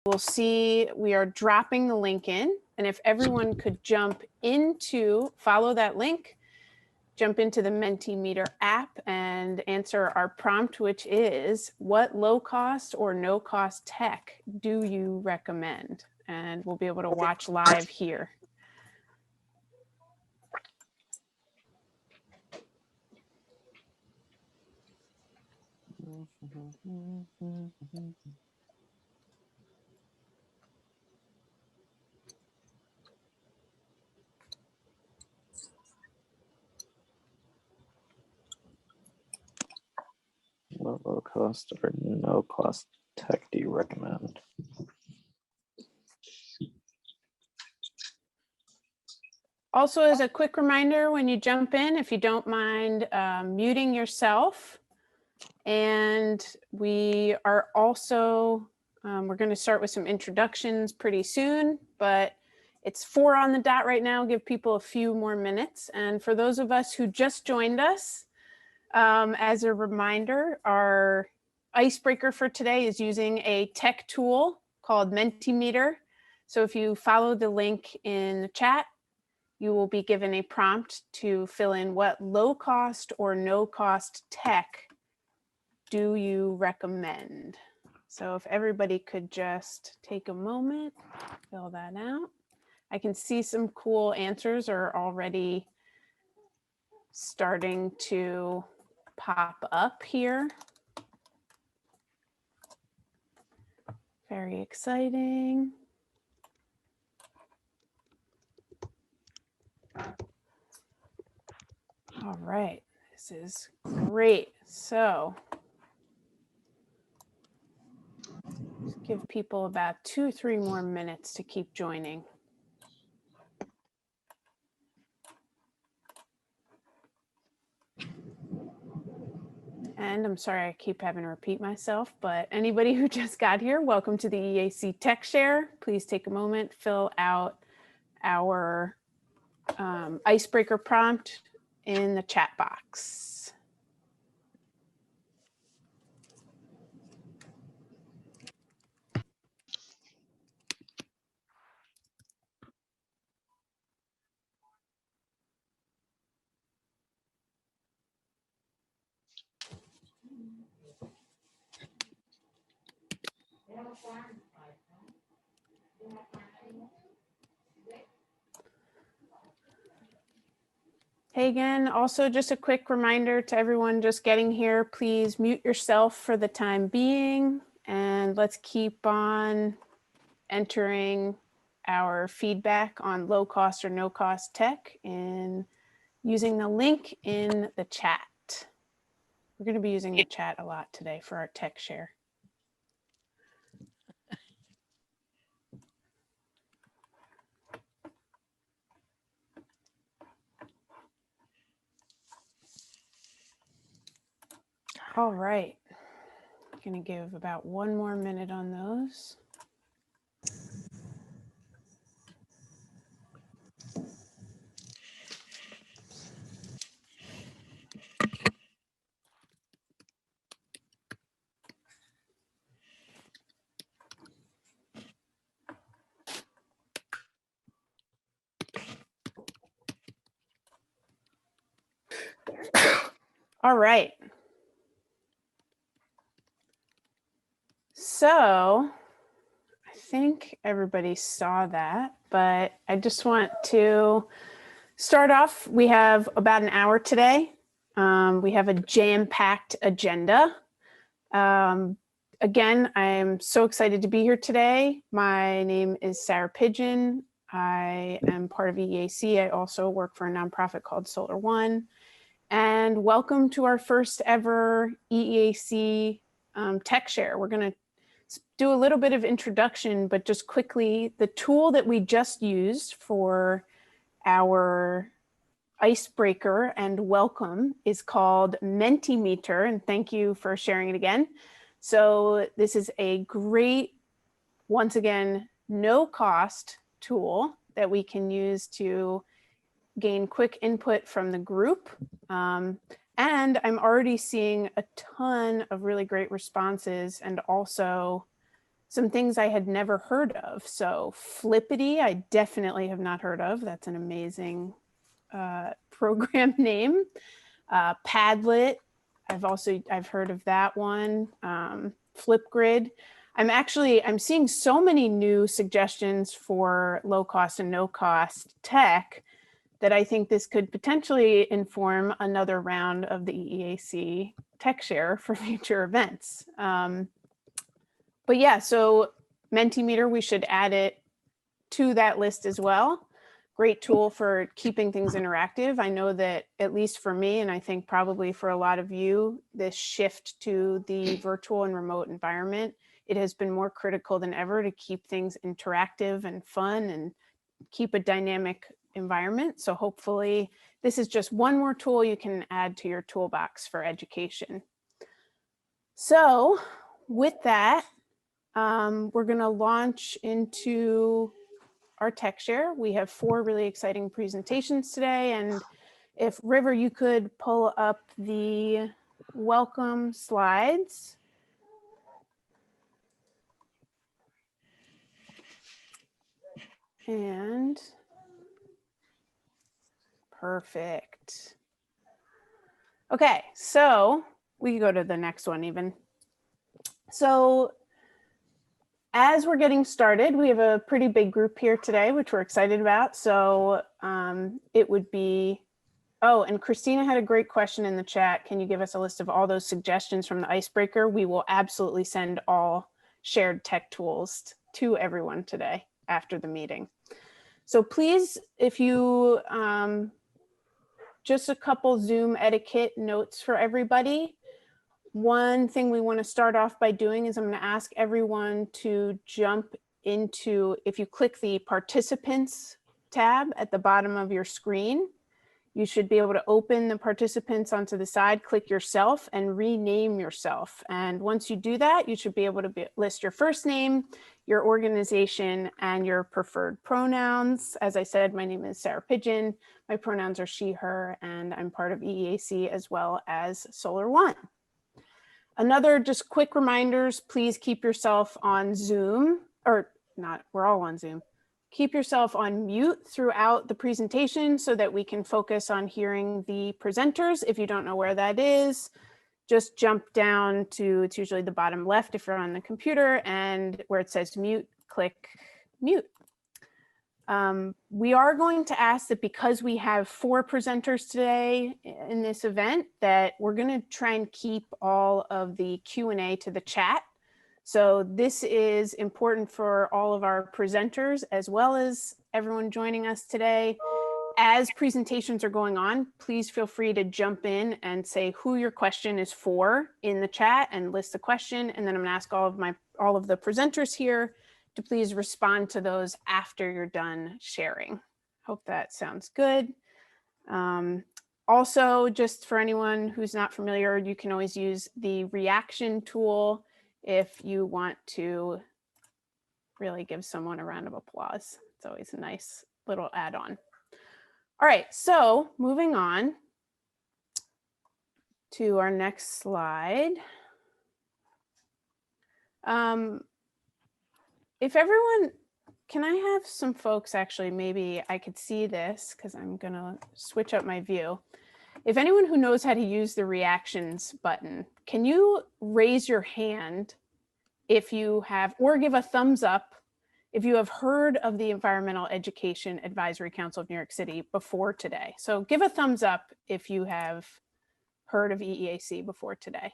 We'll see we are dropping the link in, and if everyone could jump into, follow that link, jump into the Mentimeter app and answer our prompt, which is, what low cost or no cost tech do you recommend? And we'll be able to watch live here. What low cost or no cost tech do you recommend? Also, as a quick reminder, when you jump in, if you don't mind muting yourself. And we are also, we're going to start with some introductions pretty soon, but it's 4 on the dot right now. Give people a few more minutes. And for those of us who just joined us, as a reminder, our icebreaker for today is using a tech tool called Mentimeter. So if you follow the link in the chat, you will be given a prompt to fill in what low cost or no cost tech do you recommend? So if everybody could just take a moment, fill that out. I can see some cool answers are already starting to pop up here. Very exciting. All right, this is great. So just give people about 2 or 3 more minutes to keep joining. And I'm sorry I keep having to repeat myself, but anybody who just got here, welcome to the EEAC Tech Share. Please take a moment, fill out our icebreaker prompt in the chat box. Hey again, also just a quick reminder to everyone just getting here, please mute yourself for the time being, and let's keep on entering our feedback on low cost or no cost tech and using the link in the chat. We're going to be using the chat a lot today for our tech share. All right, I'm going to give about 1 more minute on those. All right. So I think everybody saw that, but I just want to start off. We have about an hour today. We have a jam-packed agenda. Again, I'm so excited to be here today. My name is Sarah Pigeon. I am part of EEAC. I also work for a nonprofit called Solar One. And welcome to our first ever EEAC Tech Share. We're going to do a little bit of introduction, but just quickly, the tool that we just used for our icebreaker and welcome is called Mentimeter, and thank you for sharing it again. So this is a great, once again, no cost tool that we can use to gain quick input from the group. And I'm already seeing a ton of really great responses and also some things I had never heard of. So Flippity, I definitely have not heard of. That's an amazing program name. Padlet, I've heard of that one. Flipgrid. I'm seeing so many new suggestions for low cost and no cost tech that I think this could potentially inform another round of the EEAC Tech Share for future events. But yeah, so Mentimeter, we should add it to that list as well. Great tool for keeping things interactive. I know that at least for me, and I think probably for a lot of you, this shift to the virtual and remote environment, it has been more critical than ever to keep things interactive and fun and keep a dynamic environment. So hopefully this is just one more tool you can add to your toolbox for education. So with that, we're going to launch into our tech share. We have 4 really exciting presentations today. And if River, you could pull up the welcome slides. And perfect. Okay, so we can go to the next one even. So as we're getting started, we have a pretty big group here today, which we're excited about. So it would be, oh, and Christina had a great question in the chat. Can you give us a list of all those suggestions from the icebreaker? We will absolutely send all shared tech tools to everyone today after the meeting. So please, if you, just a couple Zoom etiquette notes for everybody. One thing we want to start off by doing is I'm going to ask everyone to jump into, if you click the participants tab at the bottom of your screen, you should be able to open the participants onto the side, click yourself and rename yourself. And once you do that, you should be able to list your first name, your organization, and your preferred pronouns. As I said, my name is Sarah Pigeon. My pronouns are she, her, and I'm part of EEAC as well as Solar One. Another just quick reminders, please keep yourself on Zoom, or not, we're all on Zoom. Keep yourself on mute throughout the presentation so that we can focus on hearing the presenters. If you don't know where that is, just jump down to, it's usually the bottom left if you're on the computer, and where it says mute, click mute. We are going to ask that because we have 4 presenters today in this event, that we're going to try and keep all of the Q&A to the chat. So this is important for all of our presenters as well as everyone joining us today. As presentations are going on, please feel free to jump in and say who your question is for in the chat and list the question. And then I'm going to ask all of the presenters here to please respond to those after you're done sharing. Hope that sounds good. Also, just for anyone who's not familiar, you can always use the reaction tool if you want to really give someone a round of applause. It's always a nice little add-on. All right, so moving on to our next slide. If everyone, can I have some folks actually, maybe I could see this because I'm gonna switch up my view. If anyone who knows how to use the reactions button, can you raise your hand if you have, or give a thumbs up if you have heard of the Environmental Education Advisory Council of New York City before today. So give a thumbs up if you have heard of EEAC before today.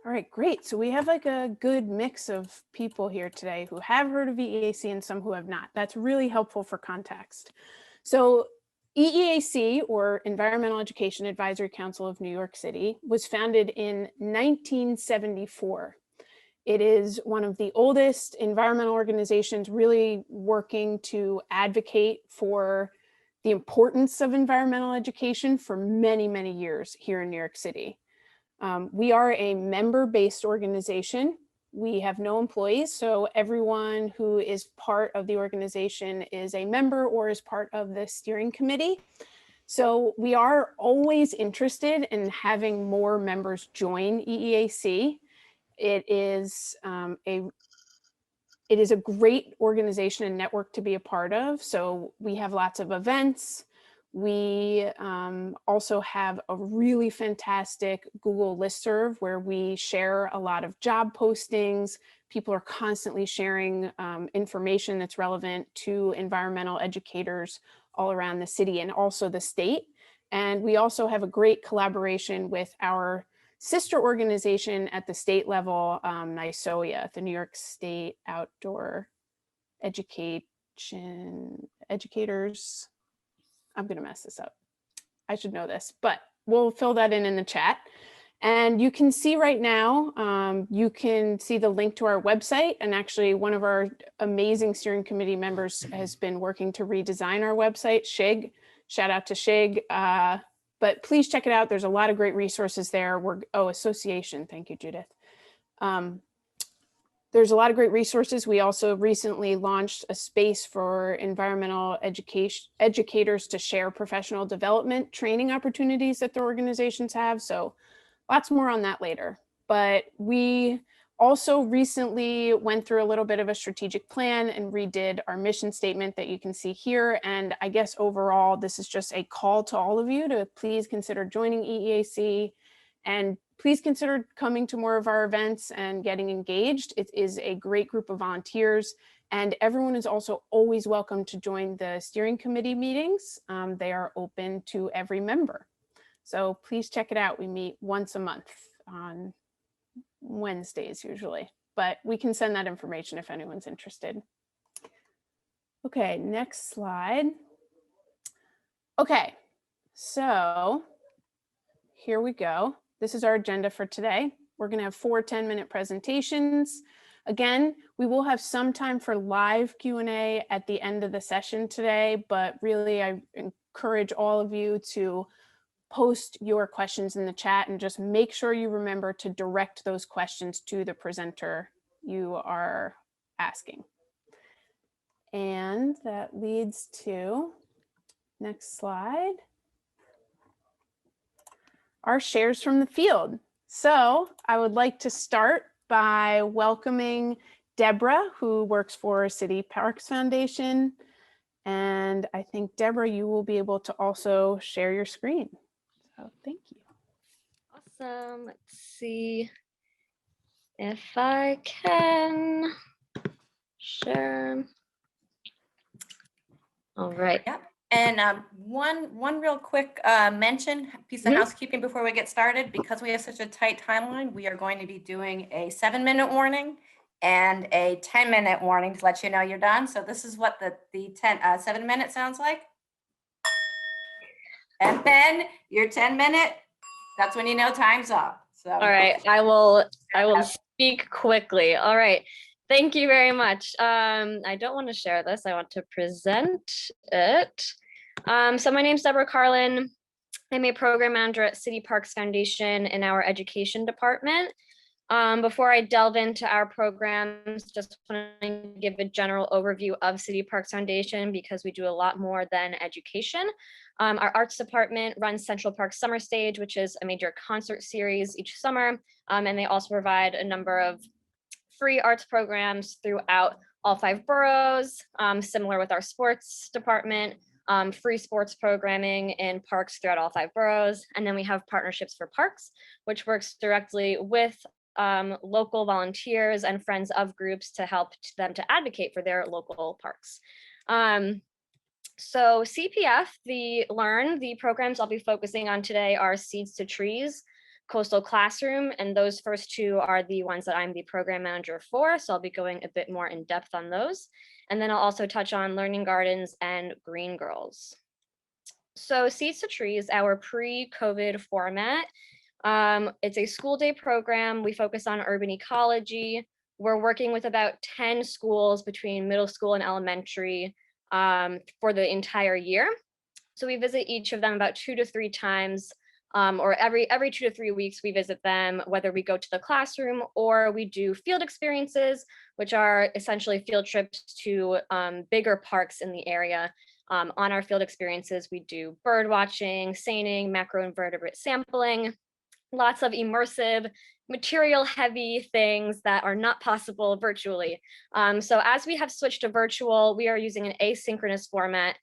All right, great. So we have like a good mix of people here today who have heard of EEAC and some who have not. That's really helpful for context. So EEAC, or Environmental Education Advisory Council of New York City, was founded in 1974. It is one of the oldest environmental organizations really working to advocate for the importance of environmental education for many, many years here in New York City. We are a member-based organization. We have no employees, so everyone who is part of the organization is a member or is part of the steering committee. So we are always interested in having more members join EEAC. It is a great organization and network to be a part of. So we have lots of events. We also have a really fantastic Google listserv where we share a lot of job postings. People are constantly sharing information that's relevant to environmental educators all around the city and also the state. And we also have a great collaboration with our sister organization at the state level, NYSOIA, the New York State Outdoor Educators. I'm going to mess this up. I should know this, but we'll fill that in the chat. And you can see right now, you can see the link to our website. And actually, one of our amazing steering committee members has been working to redesign our website, Shig. Shout out to Shig. But please check it out. There's a lot of great resources there. Association. Thank you, Judith. There's a lot of great resources. We also recently launched a space for environmental educators to share professional development training opportunities that their organizations have. So lots more on that later. But we also recently went through a little bit of a strategic plan and redid our mission statement that you can see here. And I guess overall, this is just a call to all of you to please consider joining EEAC and please consider coming to more of our events and getting engaged. It is a great group of volunteers and everyone is also always welcome to join the steering committee meetings. They are open to every member. So please check it out. We meet once a month on Wednesdays usually, but we can send that information if anyone's interested. Okay, next slide. Okay, so here we go. This is our agenda for today. We're going to have 4 10-minute presentations. Again, we will have some time for live Q&A at the end of the session today, but really I encourage all of you to post your questions in the chat and just make sure you remember to direct those questions to the presenter you are asking. And that leads to, next slide, our shares from the field. So I would like to start by welcoming Deborah, who works for City Parks Foundation. And I think, Deborah, you will be able to also share your screen. So thank you. Awesome. Let's see if I can share. All right. Yep. And one real quick piece of housekeeping before we get started. Because we have such a tight timeline, we are going to be doing a 7-minute warning and a 10-minute warning to let you know you're done. So this is what the 7-minute sounds like. And then your 10-minute, that's when you know time's up. So all right, I will speak quickly. All right. Thank you very much. I don't want to share this. I want to present it. So my name's Deborah Carlin. I'm a program manager at City Parks Foundation in our education department. Before I delve into our programs, just want to give a general overview of City Parks Foundation because we do a lot more than education. Our arts department runs Central Park Summer Stage, which is a major concert series each summer. And they also provide a number of free arts programs throughout all 5 boroughs, similar with our sports department, free sports programming in parks throughout all 5 boroughs. And then we have Partnerships for Parks, which works directly with local volunteers and friends of groups to help them to advocate for their local parks. So CPF, the programs I'll be focusing on today are Seeds to Trees, Coastal Classroom, and those first 2 are the ones that I'm the program manager for. So I'll be going a bit more in depth on those. And then I'll also touch on Learning Gardens and Green Girls. So Seeds to Trees, our pre-COVID format. It's a school day program. We focus on urban ecology. We're working with about 10 schools between middle school and elementary for the entire year. So we visit each of them about 2 to 3 times. Or every 2 to 3 weeks, we visit them, whether we go to the classroom or we do field experiences, which are essentially field trips to bigger parks in the area. On our field experiences, we do bird watching, seining, macroinvertebrate sampling, lots of immersive, material heavy things that are not possible virtually. So as we have switched to virtual, we are using an asynchronous format.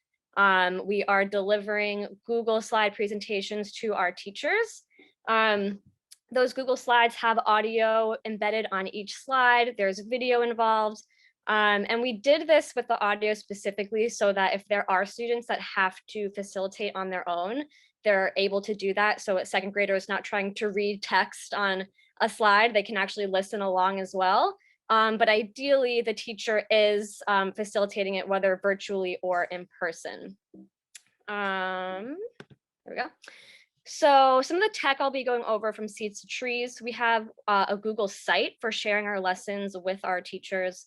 We are delivering Google slide presentations to our teachers. Those Google slides have audio embedded on each slide. There's video involved. And we did this with the audio specifically so that if there are students that have to facilitate on their own, they're able to do that. So a second grader is not trying to read text on a slide, they can actually listen along as well. But ideally, the teacher is facilitating it, whether virtually or in person. There we go. So some of the tech I'll be going over from Seeds to Trees. We have a Google site for sharing our lessons with our teachers.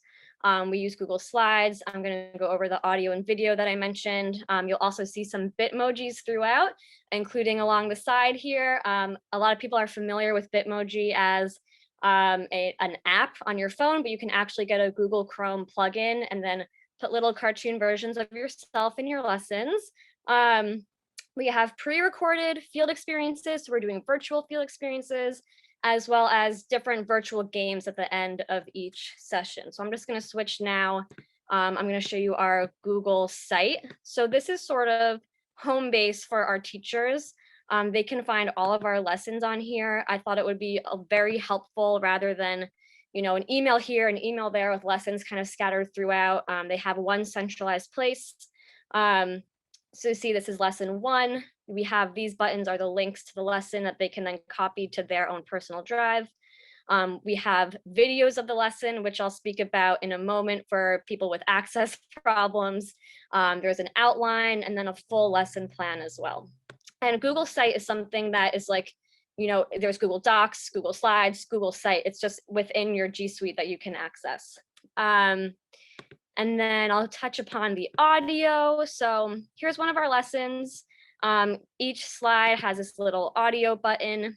We use Google Slides. I'm going to go over the audio and video that I mentioned. You'll also see some Bitmojis throughout, including along the side here. A lot of people are familiar with Bitmoji as an app on your phone, but you can actually get a Google Chrome plugin and then put little cartoon versions of yourself in your lessons. We have pre-recorded field experiences, so we're doing virtual field experiences, as well as different virtual games at the end of each session. So I'm just going to switch now. I'm going to show you our Google site. So this is sort of home base for our teachers. They can find all of our lessons on here. I thought it would be very helpful rather than, you know, an email here, an email there with lessons kind of scattered throughout. They have one centralized place. So see, this is lesson 1. We have these buttons are the links to the lesson that they can then copy to their own personal drive. We have videos of the lesson, which I'll speak about in a moment for people with access problems. There's an outline and then a full lesson plan as well. And Google Site is something that is like, you know, there's Google Docs, Google Slides, Google Site. It's just within your G Suite that you can access. And then I'll touch upon the audio. So here's one of our lessons. Each slide has this little audio button.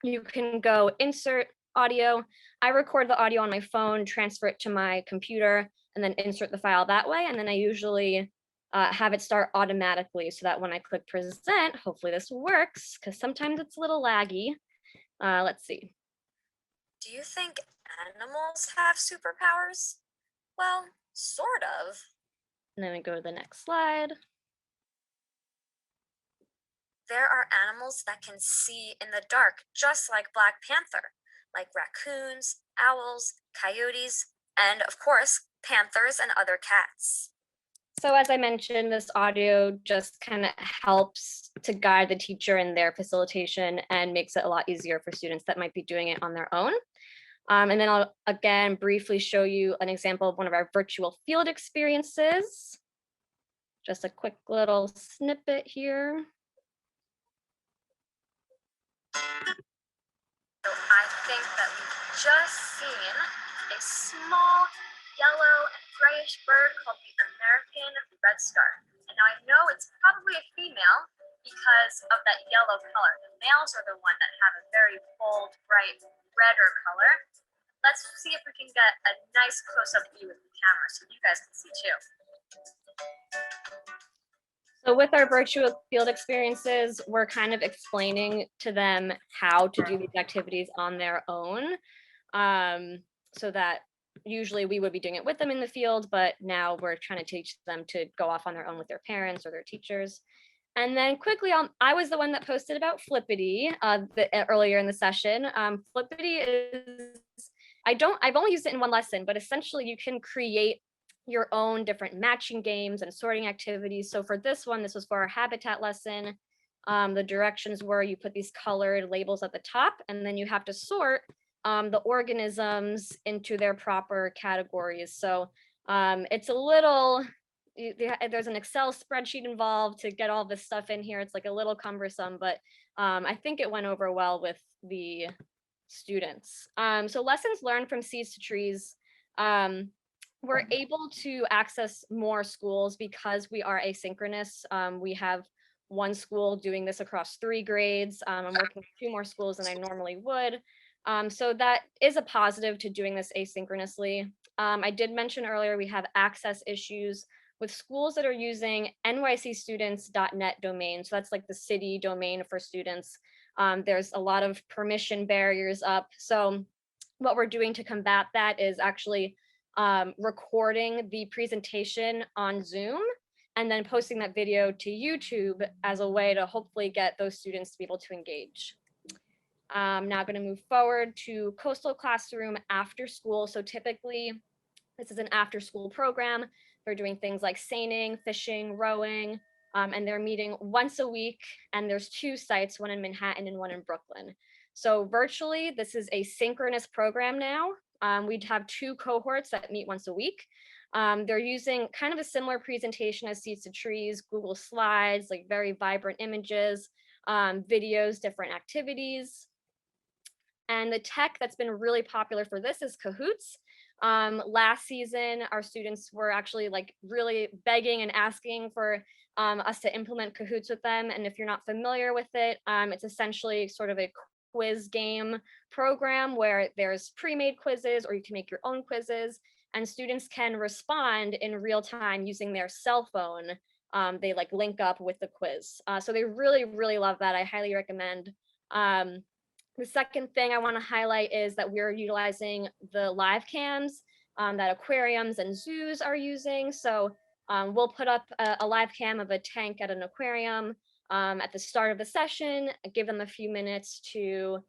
You can go insert audio. I record the audio on my phone, transfer it to my computer, and then insert the file that way. And then I usually have it start automatically so that when I click present, hopefully this works, because sometimes it's a little laggy. Let's see. Do you think animals have superpowers? Well, sort of. And then we go to the next slide. There are animals that can see in the dark, just like Black Panther, like raccoons, owls, coyotes, and of course, panthers and other cats. So as I mentioned, this audio just kind of helps to guide the teacher in their facilitation and makes it a lot easier for students that might be doing it on their own. And then I'll again briefly show you an example of one of our virtual field experiences. Just a quick little snippet here. So I think that we've just seen a small yellow and grayish bird called the American redstart. And now I know it's probably a female because of that yellow color. The males are the one that have a very bold, bright redder color. Let's see if we can get a nice close-up view with the camera so you guys can see too. So with our virtual field experiences, we're kind of explaining to them how to do these activities on their own. So that usually we would be doing it with them in the field, but now we're trying to teach them to go off on their own with their parents or their teachers. And then quickly, I was the one that posted about Flippity earlier in the session. Flippity is, I've only used it in one lesson, but essentially you can create your own different matching games and sorting activities. So for this one, this was for our habitat lesson. The directions were you put these colored labels at the top, and then you have to sort the organisms into their proper categories. So it's a little, there's an Excel spreadsheet involved to get all this stuff in here. It's like a little cumbersome, but I think it went over well with the students. So lessons learned from Seeds to Trees. We're able to access more schools because we are asynchronous. We have one school doing this across 3 grades. I'm working with 2 more schools than I normally would. So that is a positive to doing this asynchronously. I did mention earlier we have access issues with schools that are using nycstudents.net domain. So that's like the city domain for students. There's a lot of permission barriers up. So what we're doing to combat that is actually recording the presentation on Zoom and then posting that video to YouTube as a way to hopefully get those students to be able to engage. Now I'm going to move forward to Coastal Classroom after school. So typically this is an after school program. They're doing things like seining, fishing, rowing, and they're meeting once a week. And there's 2 sites, one in Manhattan and one in Brooklyn. So virtually, this is a synchronous program now. We'd have 2 cohorts that meet once a week. They're using kind of a similar presentation as Seeds to Trees, Google Slides, like very vibrant images, videos, different activities. And the tech that's been really popular for this is Kahoots. Last season, our students were actually like really begging and asking for us to implement Kahoots with them. And if you're not familiar with it, it's essentially sort of a quiz game program where there's pre-made quizzes or you can make your own quizzes and students can respond in real time using their cell phone. They like link up with the quiz. So they really, really love that. I highly recommend. The second thing I want to highlight is that we're utilizing the live cams that aquariums and zoos are using. So we'll put up a live cam of a tank at an aquarium at the start of the session, give them a few minutes to,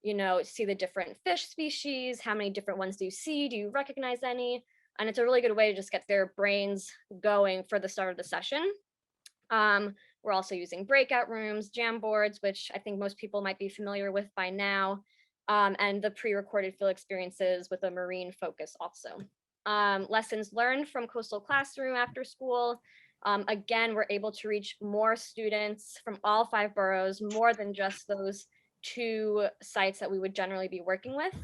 you know, see the different fish species, how many different ones do you see, do you recognize any? And it's a really good way to just get their brains going for the start of the session. We're also using breakout rooms, jam boards, which I think most people might be familiar with by now, and the pre-recorded field experiences with a marine focus also. Lessons learned from Coastal Classroom after school. Again, we're able to reach more students from all 5 boroughs, more than just those 2 sites that we would generally be working with.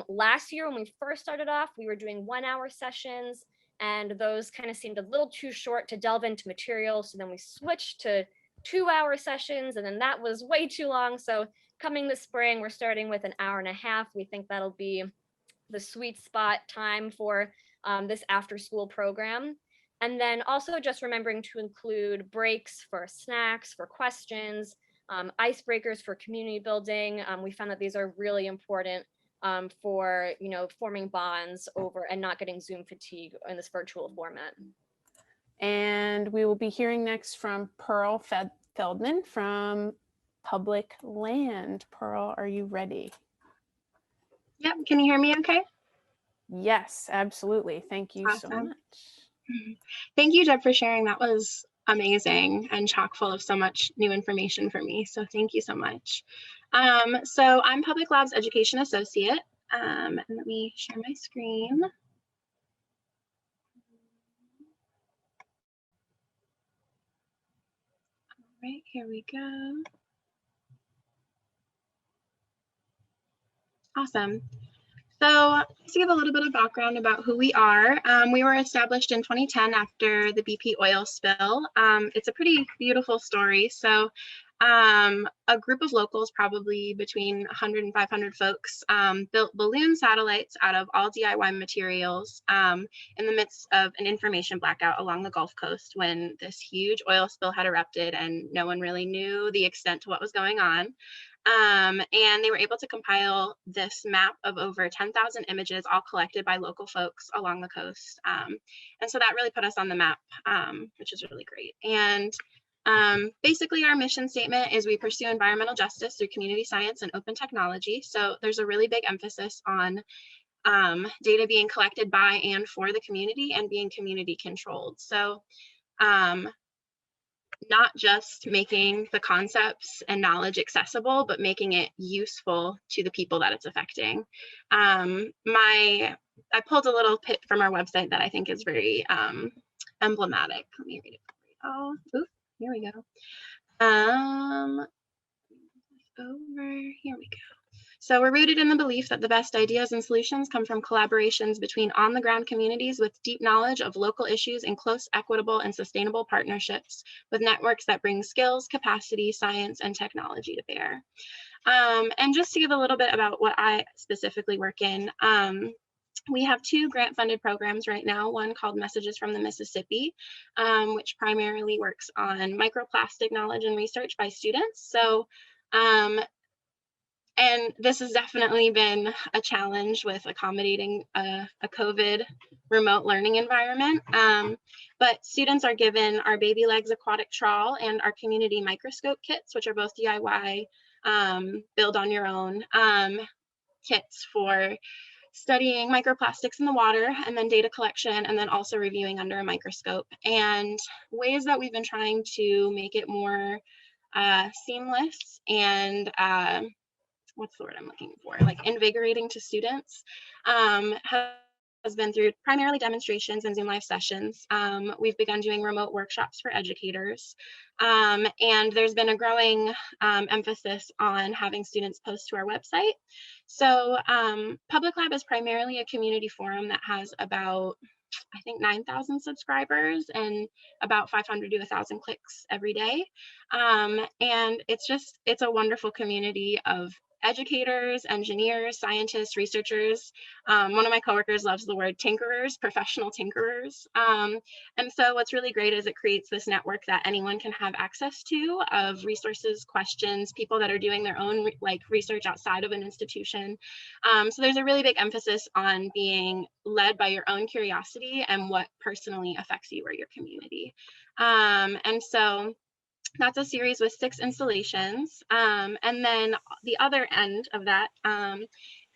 Last year, when we first started off, we were doing 1-hour sessions, and those kind of seemed a little too short to delve into material. So then we switched to 2-hour sessions, and then that was way too long. So coming this spring, we're starting with 1.5 hours. We think that'll be the sweet spot time for this after school program. And then also just remembering to include breaks for snacks, for questions, icebreakers for community building. We found that these are really important for, you know, forming bonds over and not getting Zoom fatigue in this virtual format. And we will be hearing next from Purl Feldman from Public Land. Purl, are you ready? Yep, can you hear me okay? Yes, absolutely. Thank you so Awesome. much. Thank you, Deb, for sharing. That was amazing and chock full of so much new information for me. So thank you so much. So I'm Public Lab's Education Associate. And let me share my screen. All right, here we go. Awesome. So to give a little bit of background about who we are, we were established in 2010 after the BP oil spill. It's a pretty beautiful story. So a group of locals, probably between 100 and 500 folks, built balloon satellites out of all DIY materials in the midst of an information blackout along the Gulf Coast when this huge oil spill had erupted and no one really knew the extent to what was going on. And they were able to compile this map of over 10,000 images, all collected by local folks along the coast. And so that really put us on the map, which is really great. And basically our mission statement is we pursue environmental justice through community science and open technology. So there's a really big emphasis on data being collected by and for the community and being community controlled. So not just making the concepts and knowledge accessible, but making it useful to the people that it's affecting. I pulled a little bit from our website that I think is very emblematic. Let me read it. Oh, oops, here we go. Here we go. So we're rooted in the belief that the best ideas and solutions come from collaborations between on-the-ground communities with deep knowledge of local issues and close, equitable, and sustainable partnerships with networks that bring skills, capacity, science, and technology to bear. And just to give a little bit about what I specifically work in, We have 2 grant-funded programs right now, one called Messages from the Mississippi, which primarily works on microplastic knowledge and research by students. So, and this has definitely been a challenge with accommodating a COVID remote learning environment. But students are given our Baby Legs aquatic trawl and our community microscope kits, which are both DIY, build on your own kits for studying microplastics in the water, and then data collection, and then also reviewing under a microscope. And ways that we've been trying to make it more seamless and what's the word I'm looking for, like invigorating to students, has been through primarily demonstrations and Zoom live sessions. We've begun doing remote workshops for educators. And there's been a growing emphasis on having students post to our website. So Public Lab is primarily a community forum that has about, I think, 9,000 subscribers and about 500 to 1,000 clicks every day. And it's a wonderful community of educators, engineers, scientists, researchers. One of my coworkers loves the word tinkerers, professional tinkerers. And so what's really great is it creates this network that anyone can have access to of resources, questions, people that are doing their own research outside of an institution. So there's a really big emphasis on being led by your own curiosity and what personally affects you or your community. And so that's a series with 6 installations. And then the other end of that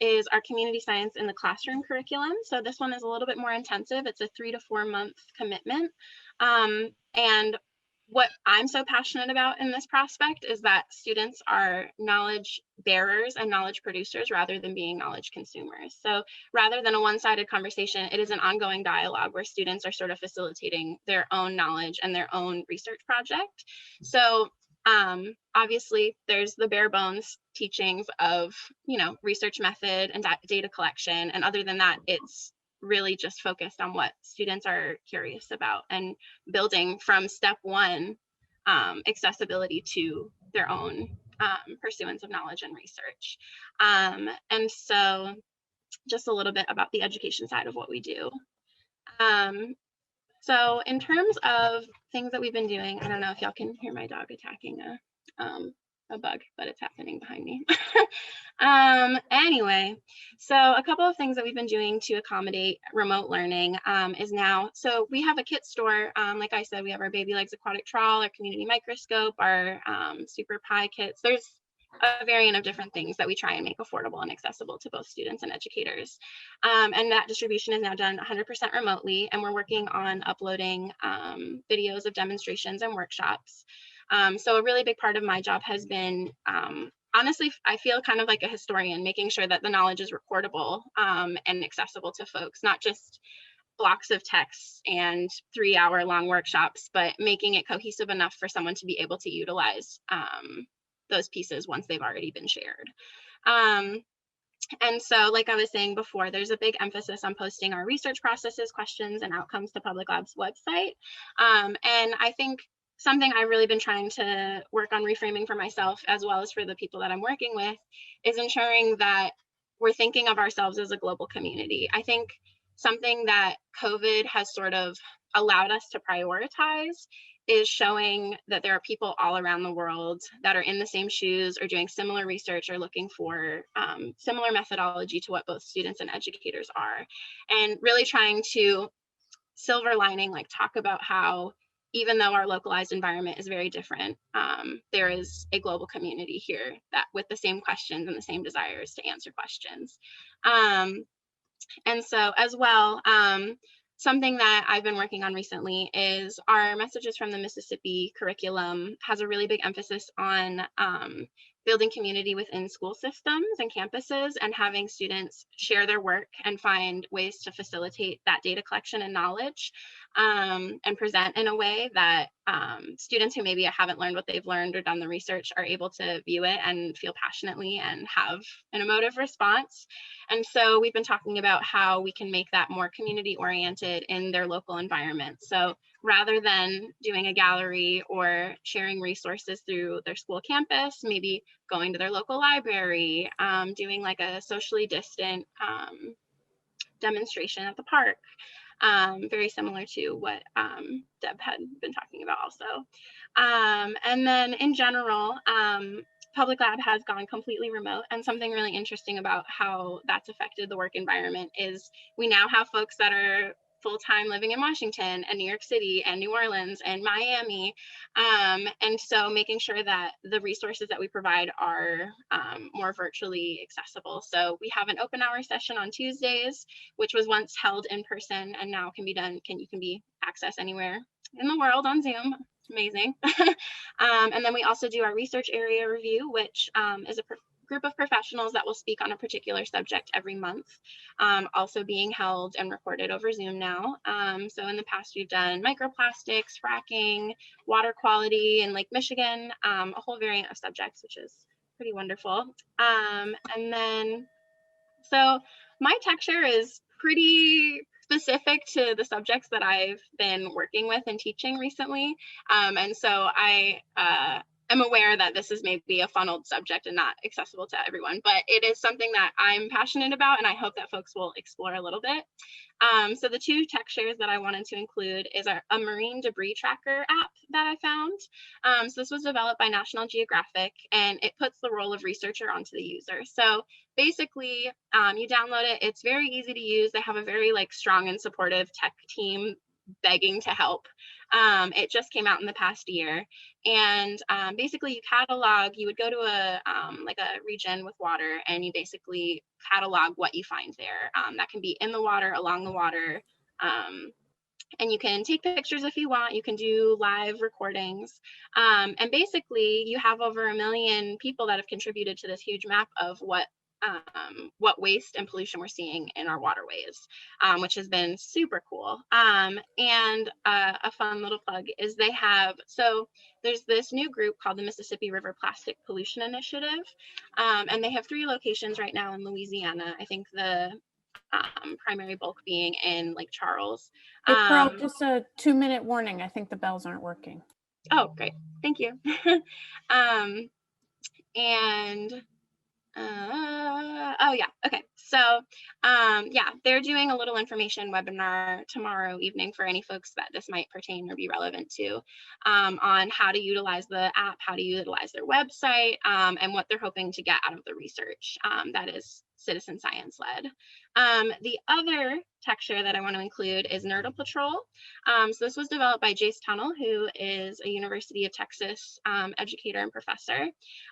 is our community science in the classroom curriculum. So this one is a little bit more intensive. It's a 3 to 4 month commitment. And what I'm so passionate about in this prospect is that students are knowledge bearers and knowledge producers rather than being knowledge consumers. So rather than a one-sided conversation, it is an ongoing dialogue where students are sort of facilitating their own knowledge and their own research project. So obviously there's the bare bones teachings of, research method and data collection. And other than that, it's really just focused on what students are curious about and building from step 1, accessibility to their own pursuance of knowledge and research. And so just a little bit about the education side of what we do. So in terms of things that we've been doing, I don't know if y'all can hear my dog attacking a bug, but it's happening behind me. Anyway, so a couple of things that we've been doing to accommodate remote learning is now, so we have a kit store. Like I said, we have our Baby Legs aquatic trawl, our community microscope, our Super Pi kits. There's a variant of different things that we try and make affordable and accessible to both students and educators. And that distribution is now done 100% remotely, and we're working on uploading videos of demonstrations and workshops. So a really big part of my job has been, honestly, I feel kind of like a historian, making sure that the knowledge is recordable and accessible to folks, not just blocks of text and 3-hour-long workshops, but making it cohesive enough for someone to be able to utilize those pieces once they've already been shared. And so, like I was saying before, there's a big emphasis on posting our research processes, questions, and outcomes to Public Lab's website. And I think something I've really been trying to work on reframing for myself, as well as for the people that I'm working with, is ensuring that we're thinking of ourselves as a global community. I think something that COVID has sort of allowed us to prioritize is showing that there are people all around the world that are in the same shoes or doing similar research or looking for similar methodology to what both students and educators are. And really trying to silver lining, talk about how even though our localized environment is very different, there is a global community here that with the same questions and the same desires to answer questions. And so as well, something that I've been working on recently is our Messages from the Mississippi curriculum has a really big emphasis on building community within school systems and campuses and having students share their work and find ways to facilitate that data collection and knowledge and present in a way that students who maybe haven't learned what they've learned or done the research are able to view it and feel passionately and have an emotive response. And so we've been talking about how we can make that more community oriented in their local environment. So rather than doing a gallery or sharing resources through their school campus, maybe going to their local library, doing a socially distant demonstration at the park. Very similar to what Deb had been talking about also. And then in general, Public Lab has gone completely remote, and something really interesting about how that's affected the work environment is we now have folks that are full-time living in Washington and New York City and New Orleans and Miami. And so making sure that the resources that we provide are more virtually accessible. So we have an open hour session on Tuesdays, which was once held in person and now can be accessed anywhere in the world on Zoom. Amazing. And then we also do our research area review, which is a group of professionals that will speak on a particular subject every month, also being held and recorded over Zoom now. So in the past, we've done microplastics, fracking, water quality in Lake Michigan, a whole variant of subjects, which is pretty wonderful. And then, so my tech share is pretty specific to the subjects that I've been working with and teaching recently. And so I am aware that this is maybe a funneled subject and not accessible to everyone, but it is something that I'm passionate about, and I hope that folks will explore a little bit. So the two tech shares that I wanted to include is a marine debris tracker app that I found. So this was developed by National Geographic, and it puts the role of researcher onto the user. So basically, you download it. It's very easy to use. They have a very strong and supportive tech team begging to help. It just came out in the past year, and basically you catalog. You would go to a region with water, and you basically catalog what you find there. That can be in the water, along the water, and you can take pictures if you want. You can do live recordings, and basically you have over 1 million people that have contributed to this huge map of what waste and pollution we're seeing in our waterways, which has been super cool. And a fun little plug is there's this new group called the Mississippi River Plastic Pollution Initiative, and they have 3 locations right now in Louisiana. I think the primary bulk being in Lake Charles. Hey, Pearl, just a 2-minute warning. I think the bells aren't working. Oh, great. Thank you. Oh yeah, okay. So yeah, they're doing a little information webinar tomorrow evening for any folks that this might pertain or be relevant to, on how to utilize the app, how to utilize their website, and what they're hoping to get out of the research that is citizen science led. The other tech share that I want to include is Nerdle Patrol. So this was developed by Jace Tunnell, who is a University of Texas educator and professor.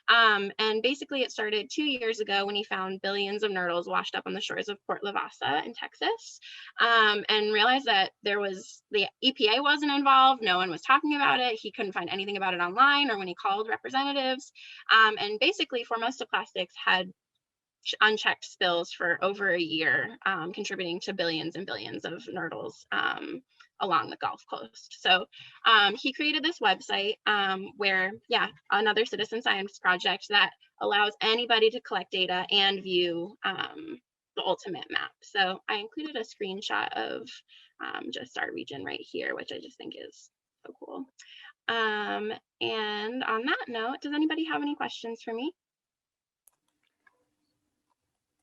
And basically it started 2 years ago when he found billions of nurdles washed up on the shores of Port Lavasa in Texas, and realized that the EPA wasn't involved. No one was talking about it. He couldn't find anything about it online or when he called representatives. And basically Formosa Plastics had unchecked spills for over a year, contributing to billions and billions of nurdles along the Gulf Coast. So he created this website where, yeah, another citizen science project that allows anybody to collect data and view the ultimate map. So I included a screenshot of just our region right here, which I just think is so cool. And on that note, does anybody have any questions for me?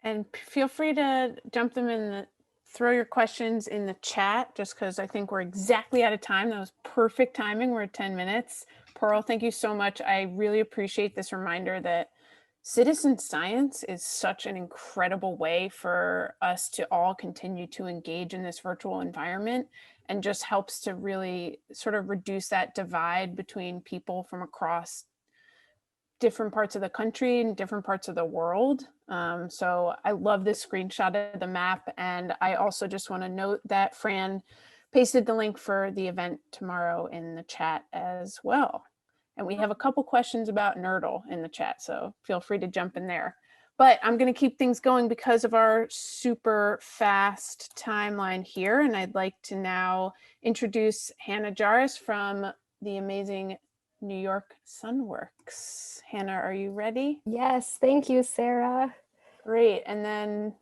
And feel free to jump them throw your questions in the chat, just because I think we're exactly out of time. That was perfect timing. We're at 10 minutes. Pearl, thank you so much. I really appreciate this reminder that citizen science is such an incredible way for us to all continue to engage in this virtual environment, and just helps to really sort of reduce that divide between people from across different parts of the country and different parts of the world. So I love this screenshot of the map. And I also just want to note that Fran pasted the link for the event tomorrow in the chat as well. And we have a couple questions about Nerdle in the chat, so feel free to jump in there. But I'm going to keep things going because of our super fast timeline here. And I'd like to now introduce Hannah Jaris from the amazing New York Sunworks. Hannah, are you ready? Yes, thank you, Sarah. Great. And then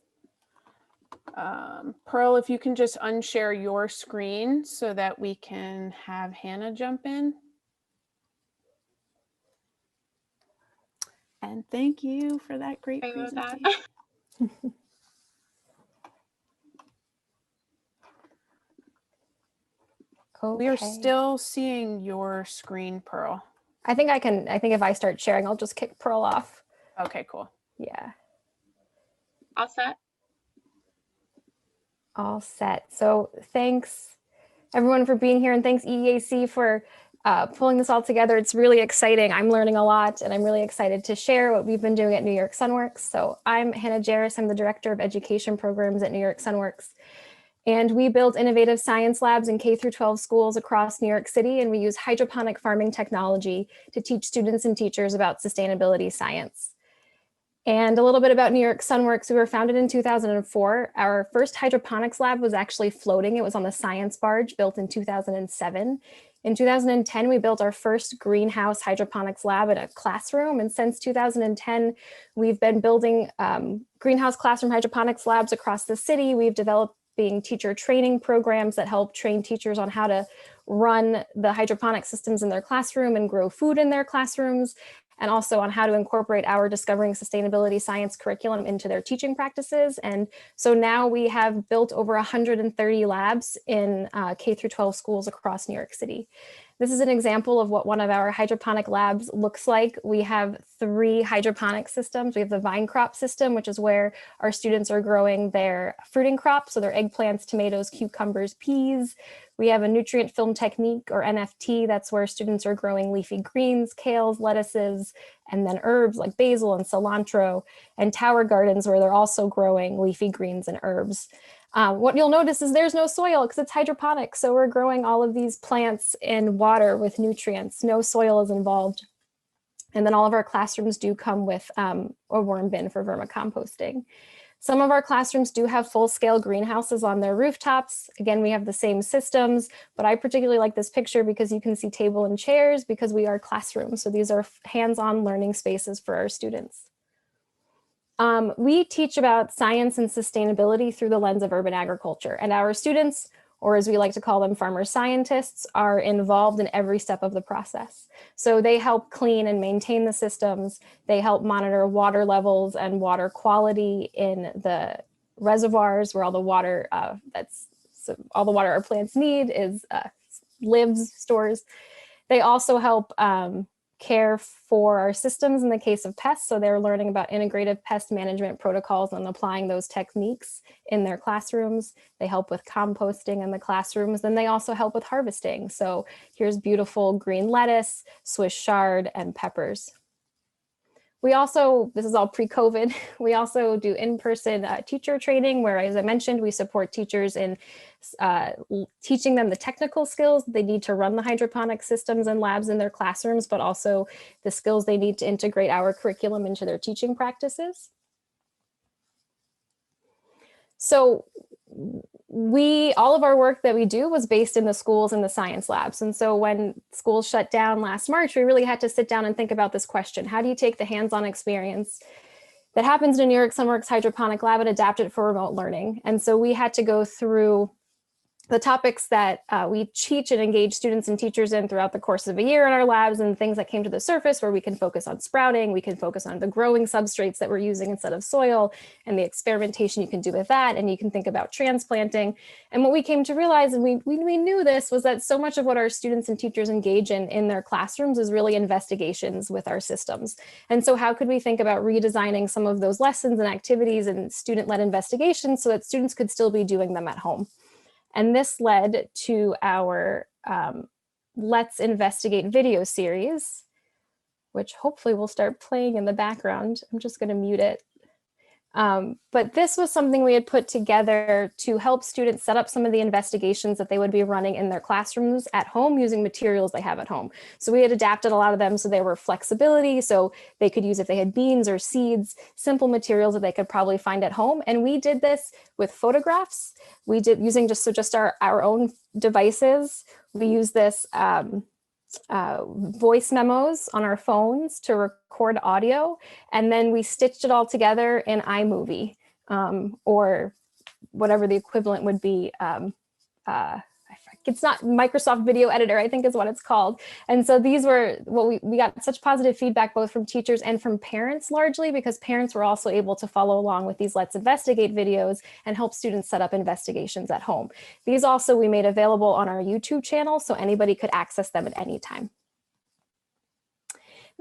Pearl, if you can just unshare your screen so that we can have Hannah jump in. And thank you for that great presentation. We are Okay. still seeing your screen, Pearl. I think if I start sharing, I'll just kick Pearl off. Okay, cool. Yeah, All set? all set. So thanks everyone for being here, and thanks EEAC for pulling this all together. It's really exciting. I'm learning a lot, and I'm really excited to share what we've been doing at New York Sunworks. So I'm Hannah Jaris. I'm the Director of Education Programs at New York Sunworks. And we build innovative science labs in K through 12 schools across New York City, and we use hydroponic farming technology to teach students and teachers about sustainability science. And a little bit about New York Sunworks. We were founded in 2004. Our first hydroponics lab was actually floating. It was on the science barge built in 2007. In 2010, we built our first greenhouse hydroponics lab in a classroom. And since 2010, we've been building greenhouse classroom hydroponics labs across the city. We've developed teacher training programs that help train teachers on how to run the hydroponic systems in their classroom and grow food in their classrooms, and also on how to incorporate our Discovering Sustainability Science curriculum into their teaching practices. And so now we have built over 130 labs in K through 12 schools across New York City. This is an example of what one of our hydroponic labs looks like. We have 3 hydroponic systems. We have the vine crop system, which is where our students are growing their fruiting crops, so their eggplants, tomatoes, cucumbers, peas. We have a nutrient film technique, or NFT. That's where students are growing leafy greens, kales, lettuces, and then herbs like basil and cilantro, and tower gardens where they're also growing leafy greens and herbs. What you'll notice is there's no soil because it's hydroponic. So we're growing all of these plants in water with nutrients. No soil is involved. And then all of our classrooms do come with a worm bin for vermicomposting. Some of our classrooms do have full-scale greenhouses on their rooftops. Again, we have the same systems, but I particularly like this picture because you can see table and chairs because we are classrooms. So these are hands-on learning spaces for our students. We teach about science and sustainability through the lens of urban agriculture, and our students, or as we like to call them, farmer scientists, are involved in every step of the process. So they help clean and maintain the systems. They help monitor water levels and water quality in the reservoirs where all the water all the water our plants need lives, stores. They also help care for our systems in the case of pests. So they're learning about integrative pest management protocols and applying those techniques in their classrooms. They help with composting in the classrooms. Then they also help with harvesting. So here's beautiful green lettuce, Swiss chard, and peppers. We also, this is all pre-COVID, we also do in-person teacher training where, as I mentioned, we support teachers in teaching them the technical skills they need to run the hydroponic systems and labs in their classrooms, but also the skills they need to integrate our curriculum into their teaching practices. So all of our work that we do was based in the schools and the science labs. And so when schools shut down last March, we really had to sit down and think about this question. How do you take the hands-on experience that happens in a New York Sunworks hydroponic lab and adapt it for remote learning? And so we had to go through the topics that we teach and engage students and teachers in throughout the course of a year in our labs, and things that came to the surface where we can focus on sprouting, we can focus on the growing substrates that we're using instead of soil, and the experimentation you can do with that, and you can think about transplanting. And what we came to realize, and we knew this, was that so much of what our students and teachers engage in their classrooms is really investigations with our systems. And so how could we think about redesigning some of those lessons and activities and student-led investigations so that students could still be doing them at home? And this led to our Let's Investigate video series, which hopefully will start playing in the background. I'm just going to mute it. But this was something we had put together to help students set up some of the investigations that they would be running in their classrooms at home using materials they have at home. So we had adapted a lot of them so they were flexibility, so they could use, if they had beans or seeds, simple materials that they could probably find at home. And we did this with photographs. We did using just our own devices. We use this voice memos on our phones to record audio, and then we stitched it all together in iMovie or whatever the equivalent would be. it's not Microsoft Video Editor, I think is what it's called. And so these were what we got such positive feedback both from teachers and from parents, largely because parents were also able to follow along with these Let's Investigate videos and help students set up investigations at home. These also we made available on our YouTube channel, so anybody could access them at any time.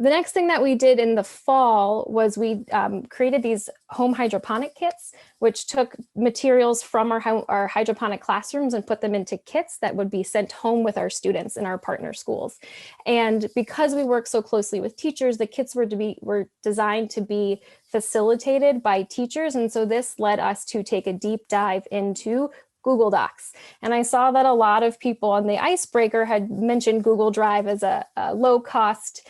The next thing that we did in the fall was we created these home hydroponic kits, which took materials from our hydroponic classrooms and put them into kits that would be sent home with our students in our partner schools. And because we work so closely with teachers, the kits were designed to be facilitated by teachers. And so this led us to take a deep dive into Google Docs. And I saw that a lot of people on the icebreaker had mentioned Google Drive as a low-cost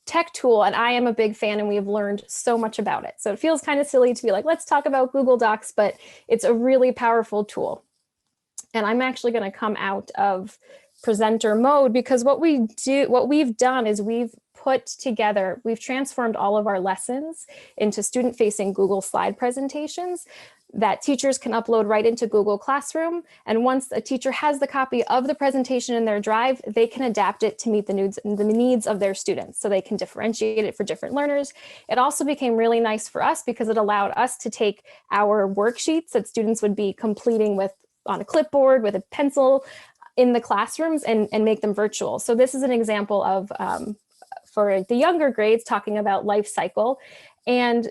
tech tool, and I am a big fan and we've learned so much about it. So it feels kind of silly to be like, let's talk about Google Docs, but it's a really powerful tool. And I'm actually going to come out of presenter mode because what we've done is we've transformed all of our lessons into student-facing Google slide presentations that teachers can upload right into Google Classroom. And once a teacher has the copy of the presentation in their Drive, they can adapt it to meet the needs of their students. So they can differentiate it for different learners. It also became really nice for us because it allowed us to take our worksheets that students would be completing on a clipboard with a pencil in the classrooms and make them virtual. So this is an example of, for the younger grades, talking about life cycle. And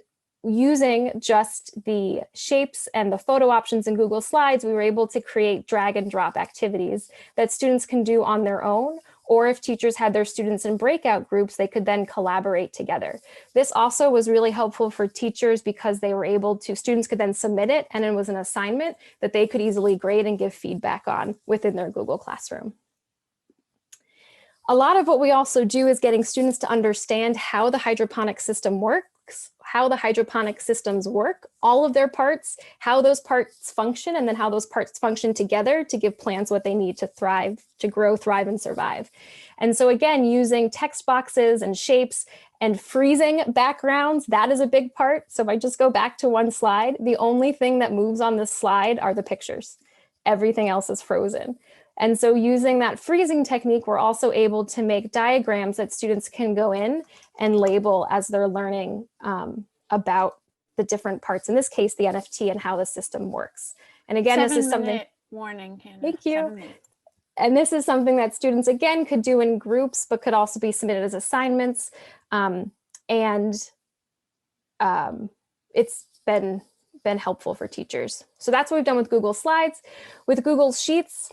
using just the shapes and the photo options in Google Slides, we were able to create drag and drop activities that students can do on their own, or if teachers had their students in breakout groups, they could then collaborate together. This also was really helpful for teachers because they were able to, students could then submit it and it was an assignment that they could easily grade and give feedback on within their Google Classroom. A lot of what we also do is getting students to understand how the hydroponic system works, how the hydroponic systems work, all of their parts, how those parts function, and then how those parts function together to give plants what they need to thrive, to grow, thrive, and survive. And so again, using text boxes and shapes and freezing backgrounds, that is a big part. So if I just go back to one slide, the only thing that moves on this slide are the pictures. Everything else is frozen. And so using that freezing technique, we're also able to make diagrams that students can go in and label as they're learning about the different parts, in this case, the NFT and how the system works. And again, this is something— warning, Hannah. Thank you. And this is something that students, again, could do in groups, but could also be submitted as assignments. It's been helpful for teachers. So that's what we've done with Google Slides. With Google Sheets,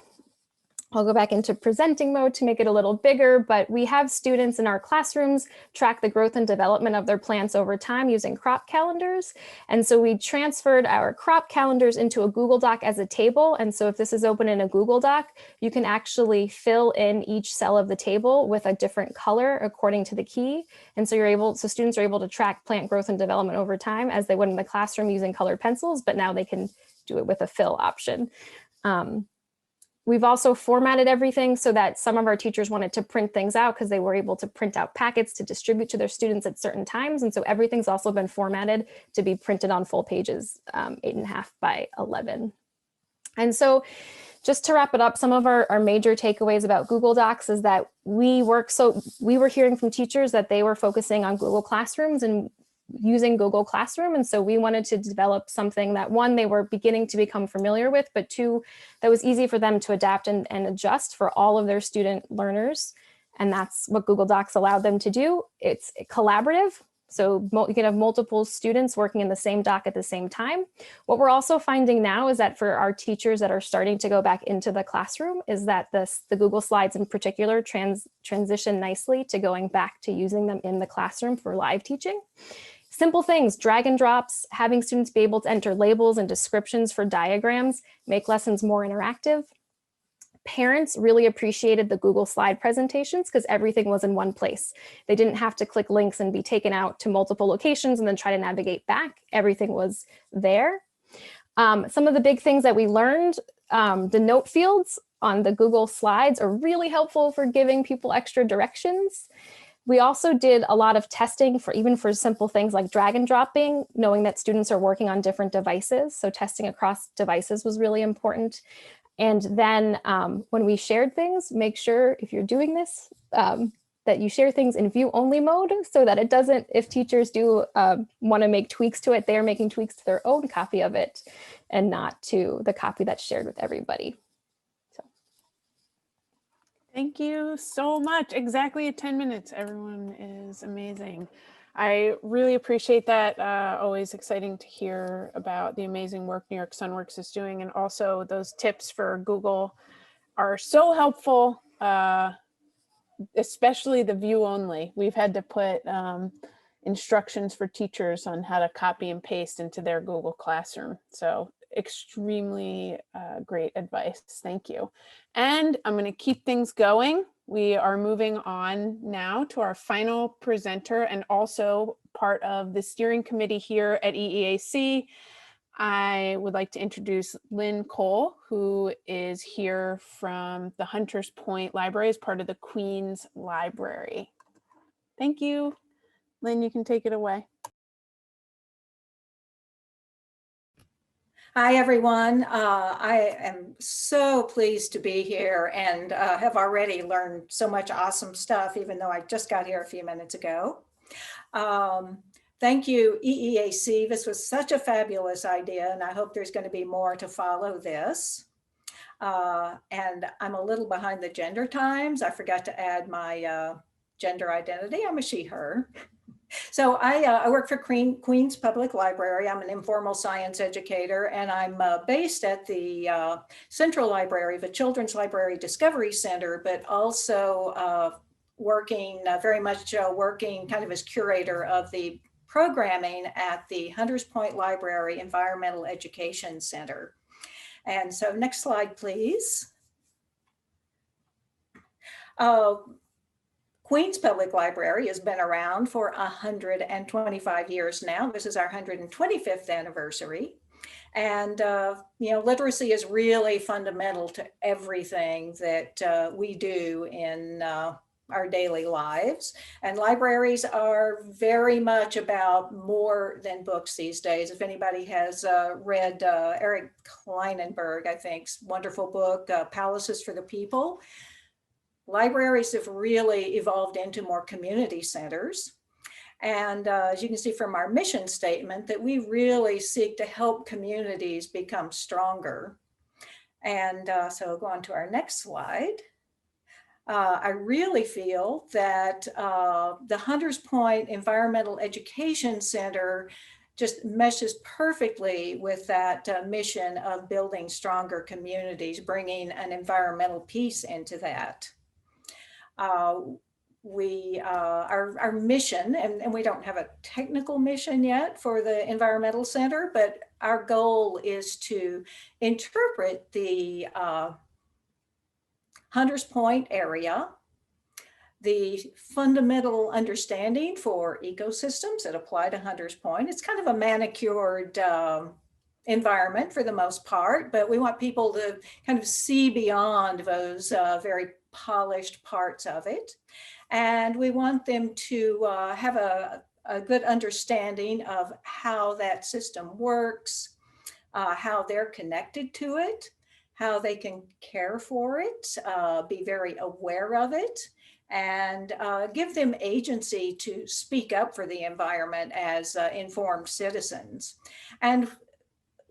I'll go back into presenting mode to make it a little bigger, but we have students in our classrooms track the growth and development of their plants over time using crop calendars. And so we transferred our crop calendars into a Google Doc as a table. And so if this is open in a Google Doc, you can actually fill in each cell of the table with a different color according to the key. And so students are able to track plant growth and development over time as they would in the classroom using colored pencils, but now they can do it with a fill option. We've also formatted everything so that some of our teachers wanted to print things out because they were able to print out packets to distribute to their students at certain times. And so everything's also been formatted to be printed on full pages, 8.5 by 11. And so just to wrap it up, some of our major takeaways about Google Docs is that we were hearing from teachers that they were focusing on Google Classrooms and using Google Classroom. And so we wanted to develop something that, one, they were beginning to become familiar with, but two, that was easy for them to adapt and adjust for all of their student learners. And that's what Google Docs allowed them to do. It's collaborative. So you can have multiple students working in the same doc at the same time. What we're also finding now is that for our teachers that are starting to go back into the classroom is that the Google Slides in particular transition nicely to going back to using them in the classroom for live teaching. Simple things, drag and drops, having students be able to enter labels and descriptions for diagrams, make lessons more interactive. Parents really appreciated the Google Slide presentations because everything was in one place. They didn't have to click links and be taken out to multiple locations and then try to navigate back. Everything was there. Some of the big things that we learned, the note fields on the Google Slides are really helpful for giving people extra directions. We also did a lot of testing even for simple things like drag and dropping, knowing that students are working on different devices. So testing across devices was really important. And then when we shared things, make sure if you're doing this, that you share things in view only mode so that it doesn't, if teachers do want to make tweaks to it, they're making tweaks to their own copy of it and not to the copy that's shared with everybody. So. Thank you so much. Exactly at 10 minutes. Everyone is amazing. I really appreciate that. Always exciting to hear about the amazing work New York Sunworks is doing. And also those tips for Google are so helpful. Especially the view only. We've had to put instructions for teachers on how to copy and paste into their Google Classroom. So extremely great advice. Thank you. And I'm going to keep things going. We are moving on now to our final presenter and also part of the steering committee here at EEAC. I would like to introduce Lynn Cole, who is here from the Hunters Point Library as part of the Queen's Library. Thank you. Lynn, you can take it away. Hi, everyone. I am so pleased to be here and have already learned so much awesome stuff, even though I just got here a few minutes ago. Thank you, EEAC. This was such a fabulous idea, and I hope there's going to be more to follow this. And I'm a little behind the gender times. I forgot to add my gender identity. I'm a she, her. So I work for Queens Public Library. I'm an informal science educator, and I'm based at the Central Library, the Children's Library Discovery Center, but also working very much working kind of as curator of the programming at the Hunters Point Library Environmental Education Center. And so next slide, please. Queens Public Library has been around for 125 years now. This is our 125th anniversary. And, you know, literacy is really fundamental to everything that we do in our daily lives. And libraries are very much about more than books these days. If anybody has read Eric Kleinenberg, I think's wonderful book, Palaces for the People, libraries have really evolved into more community centers. And as you can see from our mission statement, that we really seek to help communities become stronger. And so go on to our next slide. I really feel that the Hunters Point Environmental Education Center just meshes perfectly with that mission of building stronger communities, bringing an environmental piece into that. Our mission, and we don't have a technical mission yet for the Environmental Center, but our goal is to interpret the Hunters Point area, the fundamental understanding for ecosystems that apply to Hunters Point. It's kind of a manicured environment for the most part, but we want people to kind of see beyond those very polished parts of it. And we want them to have a good understanding of how that system works, how they're connected to it, how they can care for it, be very aware of it, and give them agency to speak up for the environment as informed citizens. And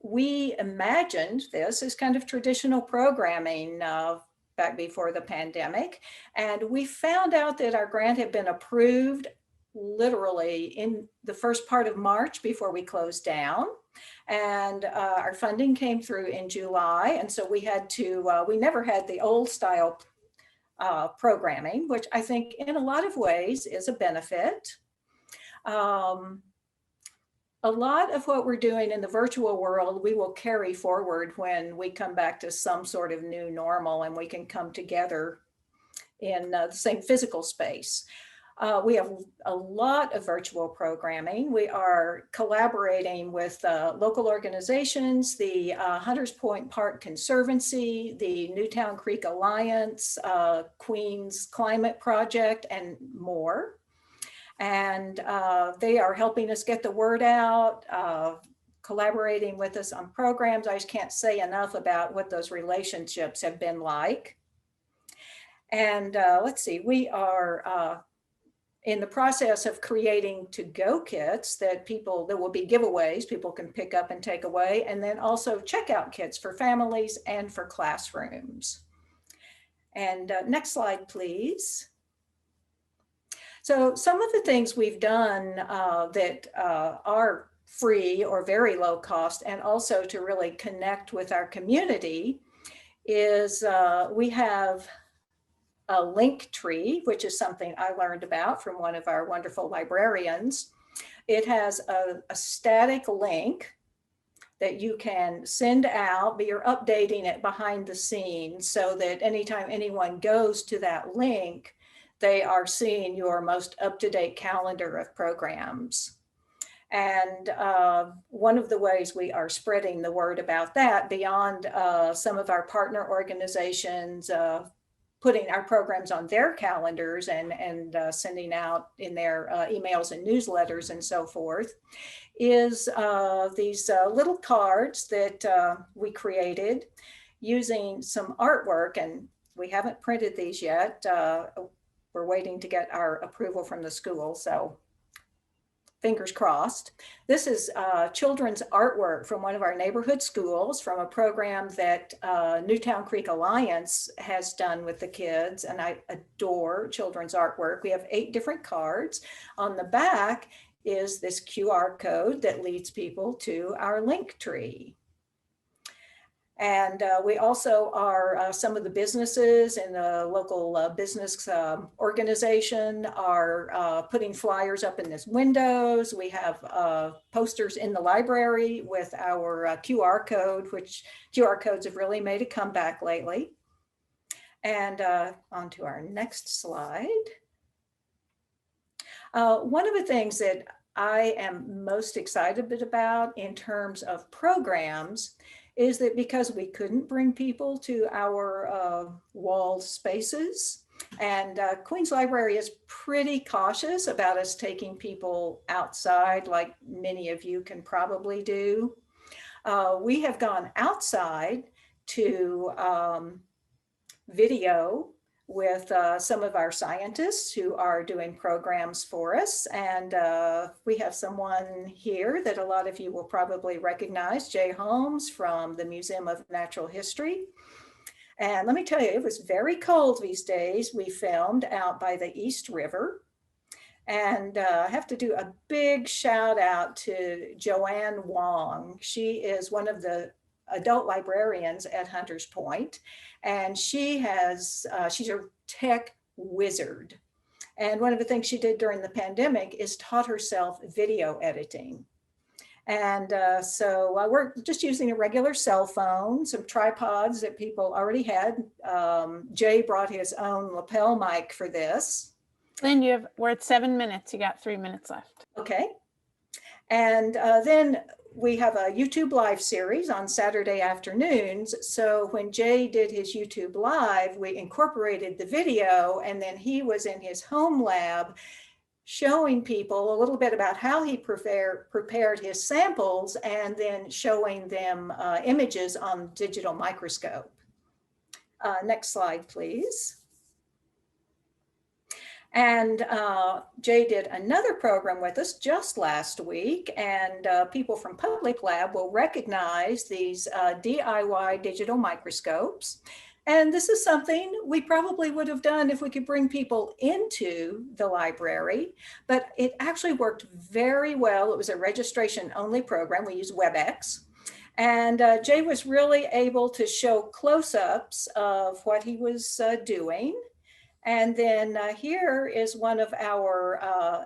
we imagined this as kind of traditional programming back before the pandemic. And we found out that our grant had been approved literally in the first part of March before we closed down. And our funding came through in July. And so we had to, we never had the old style programming, which I think in a lot of ways is a benefit. A lot of what we're doing in the virtual world, we will carry forward when we come back to some sort of new normal and we can come together in the same physical space. We have a lot of virtual programming. We are collaborating with local organizations, the Hunters Point Park Conservancy, the Newtown Creek Alliance, Queens Climate Project, and more. And they are helping us get the word out. collaborating with us on programs. I just can't say enough about what those relationships have been like. And let's see, we are in the process of creating to-go kits that will be giveaways, people can pick up and take away, and then also checkout kits for families and for classrooms. And next slide, please. So some of the things we've done that are free or very low cost, and also to really connect with our community, is we have a link tree, which is something I learned about from one of our wonderful librarians. It has a static link that you can send out, but you're updating it behind the scenes so that anytime anyone goes to that link, they are seeing your most up-to-date calendar of programs. And one of the ways we are spreading the word about that beyond some of our partner organizations putting our programs on their calendars and sending out in their emails and newsletters and so forth, is these little cards that we created using some artwork. And we haven't printed these yet. We're waiting to get our approval from the school, so fingers crossed. This is children's artwork from one of our neighborhood schools from a program that Newtown Creek Alliance has done with the kids, and I adore children's artwork. We have 8 different cards. On the back is this QR code that leads people to our link tree. And we also are, some of the businesses in the local business organization are putting flyers up in this windows. We have posters in the library with our QR code, which QR codes have really made a comeback lately. And on to our next slide. One of the things that I am most excited about in terms of programs is that because we couldn't bring people to our walled spaces, and Queens Library is pretty cautious about us taking people outside, like many of you can probably do. We have gone outside to video with some of our scientists who are doing programs for us. And we have someone here that a lot of you will probably recognize, Jay Holmes from the Museum of Natural History. And let me tell you, it was very cold these days. We filmed out by the East River. And I have to do a big shout out to Joanne Wong. She is one of the adult librarians at Hunters Point, and she's a tech wizard. And one of the things she did during the pandemic is taught herself video editing. And so we're just using a regular cell phone, some tripods that people already had. Jay brought his own lapel mic for this. Lynn, we're at 7 minutes. You got 3 minutes left. Okay. And then we have a YouTube live series on Saturday afternoons. So when Jay did his YouTube live, we incorporated the video, and then he was in his home lab showing people a little bit about how he prepared his samples, and then showing them images on digital microscope. Next slide, please. And Jay did another program with us just last week, and people from Public Lab will recognize these DIY digital microscopes. And this is something we probably would have done if we could bring people into the library, but it actually worked very well. It was a registration only program. We used WebEx. And Jay was really able to show close-ups of what he was doing. And then here is one of our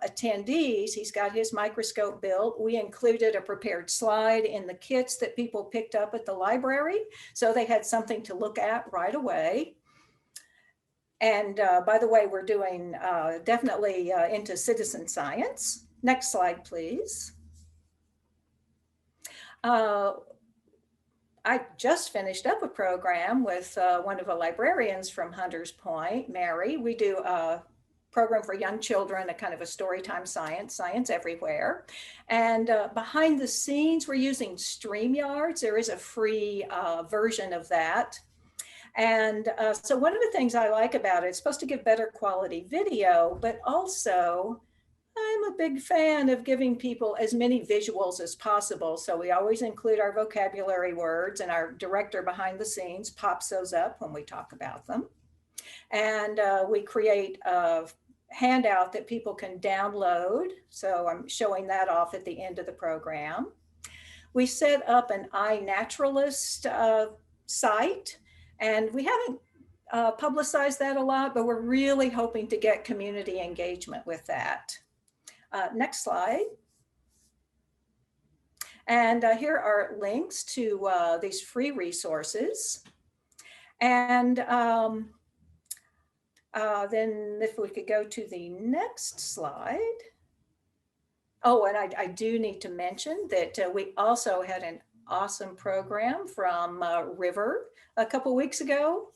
attendees. He's got his microscope built. We included a prepared slide in the kits that people picked up at the library, so they had something to look at right away. And by the way, we're doing definitely into citizen science. Next slide, please. I just finished up a program with one of the librarians from Hunters Point, Mary. We do program for young children, a kind of a storytime science everywhere. And behind the scenes, we're using StreamYards. There is a free version of that. And so one of the things I like about it, it's supposed to give better quality video, but also I'm a big fan of giving people as many visuals as possible. So we always include our vocabulary words, and our director behind the scenes pops those up when we talk about them. And we create a handout that people can download. So I'm showing that off at the end of the program. We set up an iNaturalist site, and we haven't publicized that a lot, but we're really hoping to get community engagement with that. Next slide. And here are links to these free resources. And then if we could go to the next slide. Oh, and I do need to mention that we also had an awesome program from River a couple weeks ago.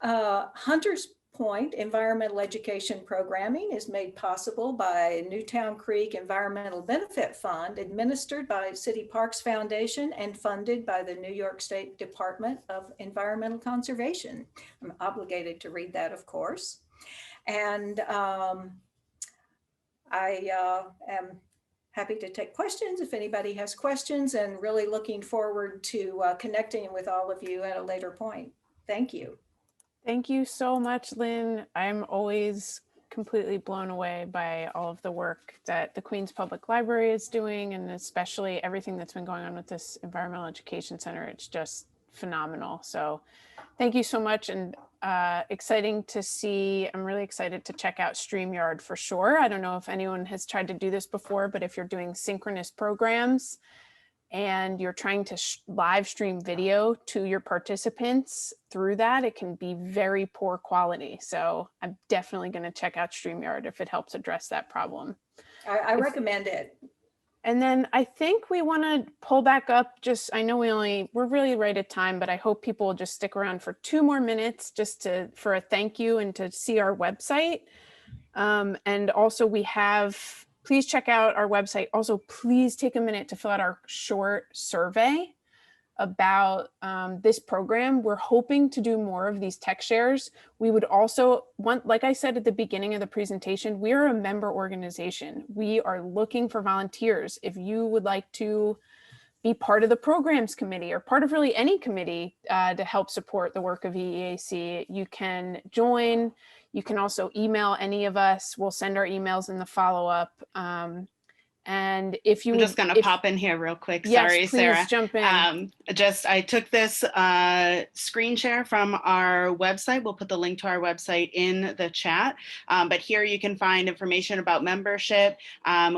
Hunters Point Environmental Education Programming is made possible by Newtown Creek Environmental Benefit Fund, administered by City Parks Foundation and funded by the New York State Department of Environmental Conservation. I'm obligated to read that, of course. And I am happy to take questions if anybody has questions, and really looking forward to connecting with all of you at a later point. Thank you. Thank you so much, Lynn. I'm always completely blown away by all of the work that the Queens Public Library is doing, and especially everything that's been going on with this Environmental Education Center. It's just phenomenal. So thank you so much, and exciting to see. I'm really excited to check out StreamYard for sure. I don't know if anyone has tried to do this before, but if you're doing synchronous programs and you're trying to live stream video to your participants through that, it can be very poor quality. So I'm definitely going to check out StreamYard if it helps address that problem. I recommend it. And then I think we want to pull back up. Just, I know we're really right at time, but I hope people will just stick around for 2 more minutes just for a thank you and to see our website. And also we have, please check out our website. Also, please take a minute to fill out our short survey about this program. We're hoping to do more of these tech shares. We would also want, like I said at the beginning of the presentation, we are a member organization. We are looking for volunteers. If you would like to be part of the programs committee or part of really any committee to help support the work of EEAC, you can join. You can also email any of us. We'll send our emails in the follow-up. And if you I'm just going to pop in here real quick. Yes, Sorry, please Sarah. Jump in. I took this screen share from our website. We'll put the link to our website in the chat. But here you can find information about membership.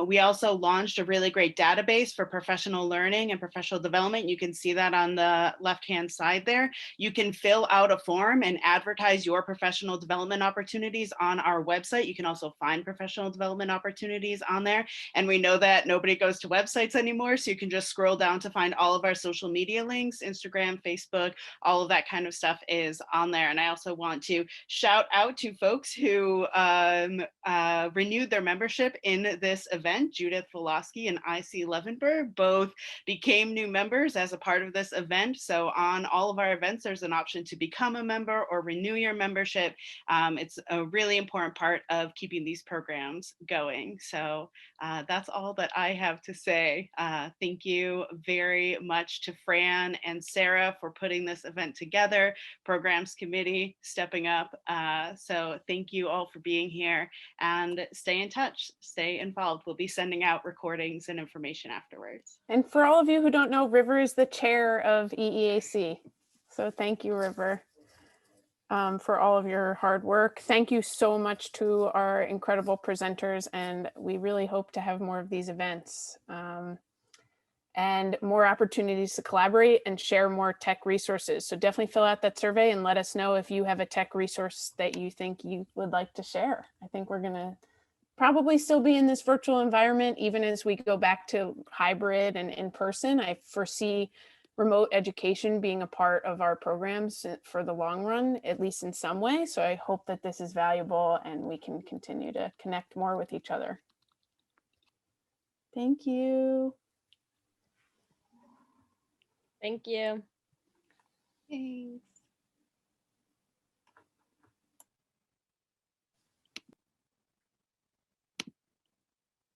We also launched a really great database for professional learning and professional development. You can see that on the left-hand side there. You can fill out a form and advertise your professional development opportunities on our website. You can also find professional development opportunities on there. And we know that nobody goes to websites anymore, so you can just scroll down to find all of our social media links. Instagram, Facebook, all of that kind of stuff is on there. And I also want to shout out to folks who renewed their membership in this event. Judith Volosky and IC Levenberg both became new members as a part of this event. So on all of our events, there's an option to become a member or renew your membership. It's a really important part of keeping these programs going. So that's all that I have to say. Thank you very much to Fran and Sarah for putting this event together, programs committee stepping up. So thank you all for being here, and stay in touch, stay involved. We'll be sending out recordings and information afterwards. And for all of you who don't know, River is the chair of EEAC. So thank you, River, for all of your hard work. Thank you so much to our incredible presenters, and we really hope to have more of these events and more opportunities to collaborate and share more tech resources. So definitely fill out that survey and let us know if you have a tech resource that you think you would like to share. I think we're gonna probably still be in this virtual environment even as we go back to hybrid and in person. I foresee remote education being a part of our programs for the long run, at least in some way. So I hope that this is valuable and we can continue to connect more with each other. Thank you. Thank you. Thanks.